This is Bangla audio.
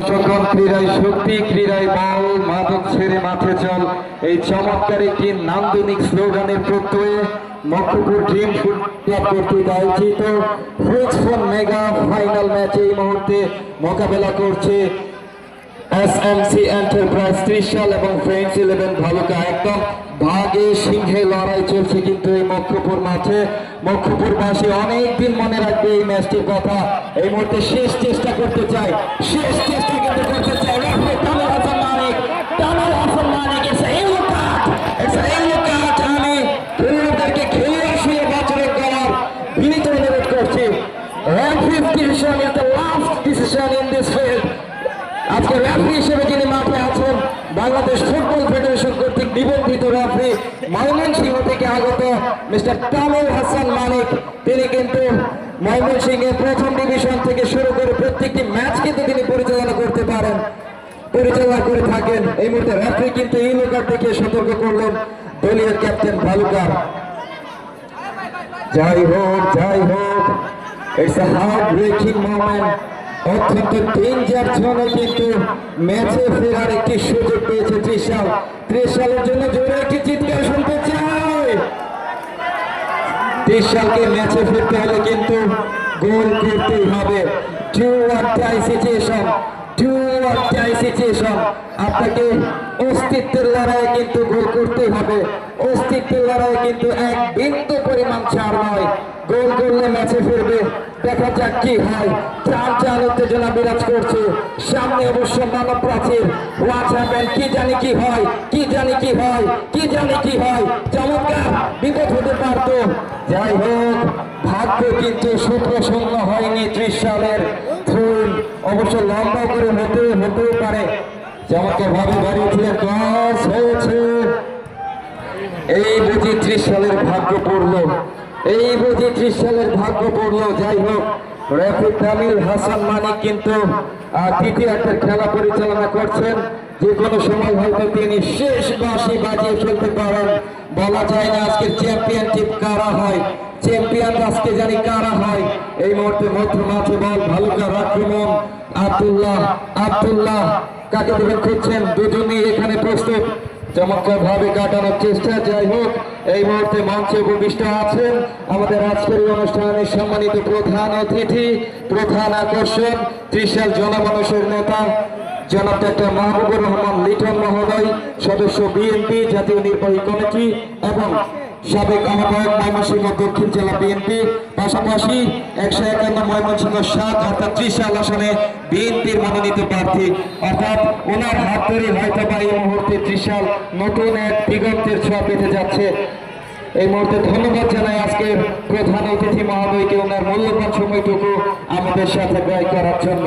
সকল ক্রীড়ায় শক্তি, ক্রীড়ায় বল, মাদক ছেড়ে মাঠে চল, এই চমৎকার একটি নান্দনিক স্লোগানের প্রত্যয়ে মক্কুপুর ড্রিম ফুটবল কর্তৃক আয়োজিত ফ্রেন্ডস ফর মেগা ফাইনাল ম্যাচে এই মুহূর্তে মোকাবেলা করছে এসএমসি এন্টারপ্রাইজ ত্রিশাল এবং ফ্রেন্ডস 11 ভালুকা। একদম ভাগে সিংহে লড়াই চলছে কিন্তু এই মক্কুপুর মাঠে। মক্কুপুরবাসী অনেকদিন মনে রাখবে এই ম্যাচটির কথা। এই মুহূর্তে শেষ চেষ্টা করতে চাই, শেষ চেষ্টা কিন্তু করতে চাই। তামিল হাসান মানিক, তামিল হাসান মানিক, আমি খেলোয়াড়দেরকে খেলে শুয়ে বাছরের করার বিনীত অনুরোধ করছি। Referee's decision is the last decision in this field. আজকে রেফারি হিসেবে যিনি মাঠে আছেন বাংলাদেশ ফুটবল ফেডারেশন কর্তৃক নিবন্ধিত রেফারি ময়মনসিংহ থেকে আগত মিস্টার তামিল হাসান মানিক। তিনি কিন্তু ময়মনসিংহের প্রথম ডিভিশন থেকে শুরু করে প্রত্যেকটি ম্যাচ কিন্তু তিনি পরিচালনা করে থাকেন। এই মুহূর্তে রেফারি কিন্তু ইয়েলো কার্ড দেখিয়ে সতর্ক করলেন দলীয় ক্যাপ্টেন ভালুকার। যাই হোক, it's a heart breaking moment. অত্যন্ত ডেঞ্জার জোনে কিন্তু ম্যাচে ফেরার একটি সুযোগ পেয়েছে ত্রিশাল। ত্রিশালের জন্য জোরে একটি চিৎকার শুনতে চাই। ত্রিশালকে ম্যাচে ফিরতে হলে কিন্তু গোল করতেই হবে। ডু অর ডাই সিচুয়েশন, আপনাকে অস্তিত্বের লড়াইয়ে কিন্তু গোল করতেই হবে। অস্তিত্বের লড়াইয়ে কিন্তু এক বিন্দু পরিমাণ ছাড় নয়। গোল করলে ম্যাচে ফিরবে। দেখা যাক কি হয়। চাল উত্তেজনা বিরাজ করছে। সামনে অবশ্য মানব প্রাচীর। কি জানি কি হয়। চমৎকার বিপদ হতে পারত। যাই হোক, ভাগ্য কিন্তু সুপ্রসন্ন হয়নি ত্রিশালের। ফুল অবশ্য লম্বা করে হতেও পারে। চমৎকার ভাবে বাড়িয়েছিলেন, ক্লাস হয়েছে। এই বুঝি ত্রিশালের ভাগ্য পড়লো। যাই হোক, রেফারি তামিল হাসান মানিক কিন্তু তৃতীয়ার্ধের খেলা পরিচালনা করছেন। যে কোনো সময় হয়তো তিনি শেষ বাঁশি বাজিয়ে ফেলতে পারেন। বলা যায় না আজকের চ্যাম্পিয়নশিপ কারা হয়, চ্যাম্পিয়ন আজকে জানি কারা হয়। এই মুহূর্তে মধ্য মাঠে বল, ভালুকার আক্রমণ। আব্দুল্লাহ কাকে দেবেন খুঁজছেন, দুজনেই এখানে প্রস্তুত। চমৎকার ভাবে কাটানোর চেষ্টা। যাই হোক, এই মুহূর্তে মঞ্চে উপবিষ্ট আছেন আমাদের আজকের অনুষ্ঠানের সম্মানিত প্রধান অতিথি, প্রধান আকর্ষণ ত্রিশাল জনমানুষের নেতা জনাব ডক্টর মাহবুবুর রহমান লিটন মহোদয়, সদস্য বিএনপি জাতীয় নির্বাহী কমিটি এবং সাবেক আহ্বায়ক ময়মনসিংহ দক্ষিণ জেলা বিএনপি, পাশাপাশি 151 ময়মনসিংহ 7 অর্থাৎ ত্রিশাল আসনে বিএনপির মনোনীত প্রার্থী। অর্থাৎ ওনার হাত ধরে হয়তো বা এই মুহূর্তে ত্রিশাল নতুন এক দিগন্তের ছোঁয়া পেতে যাচ্ছে। এই মুহূর্তে ধন্যবাদ জানাই আজকের প্রধান অতিথি মহোদয়কে ওনার মূল্যবান সময়টুকু আমাদের সাথে ব্যয় করার জন্য।